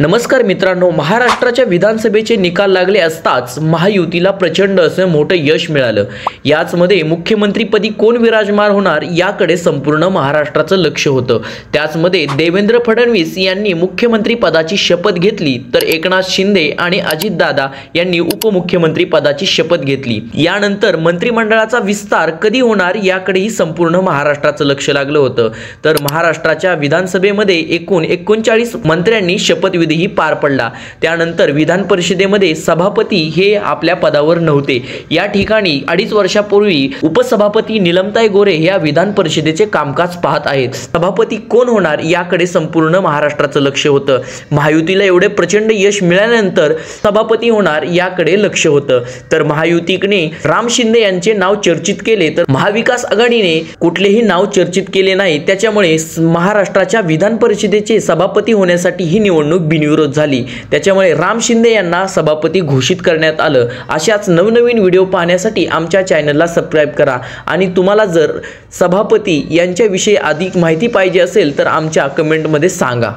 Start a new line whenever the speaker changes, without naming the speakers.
नमस्कार मित्रांनो, महाराष्ट्राच्या विधानसभेचे निकाल लागले असताच महायुतीला प्रचंड असं मोठं यश मिळालं। याचमध्ये मुख्यमंत्रीपदी कोण विराजमान होणार याकडे संपूर्ण महाराष्ट्राचं लक्ष होतं। त्याचमध्ये देवेंद्र फडणवीस यांनी मुख्यमंत्री पदाची शपथ घेतली, तर एकनाथ शिंदे आणि अजितदादा यांनी उपमुख्यमंत्री पदाची शपथ घेतली। यानंतर मंत्रिमंडळाचा विस्तार कधी होणार याकडेही संपूर्ण महाराष्ट्राचं लक्ष लागलं होतं। तर महाराष्ट्राच्या विधानसभेमध्ये एकूण 39 मंत्र्यांनी शपथविधी ही पार पडला। त्यानंतर विधान परिषदेमध्ये सभापती हे आपल्या पदावर नव्हते। या ठिकाणी 2.5 वर्षापूर्वी उपसभापती निलमताई गोरे या विधान परिषदेचे कामकाज पाहत आहेत। सभापती कोण होणार याकडे संपूर्ण महाराष्ट्राचं लक्ष होतं। महायुतीला एवढे प्रचंड यश मिळाल्यानंतर सभापती होणार याकडे लक्ष होतं। तर महायुतीने राम शिंदे यांचे नाव चर्चित केले, तर महाविकास आघाडीने कुठलेही नाव चर्चित केले नाही। त्याच्यामुळे महाराष्ट्राच्या विधान परिषदेचे सभापती होण्यासाठी ही निवडणूक बिनविरोध झाली। त्याच्यामुळे राम शिंदे यांना सभापती घोषित करण्यात आलं। अशाच नवनवीन व्हिडिओ पाहण्यासाठी आमच्या चॅनलला सबस्क्राइब करा आणि तुम्हाला जर सभापती यांच्याविषयी अधिक माहिती पाहिजे असेल तर आमच्या कमेंटमध्ये सांगा।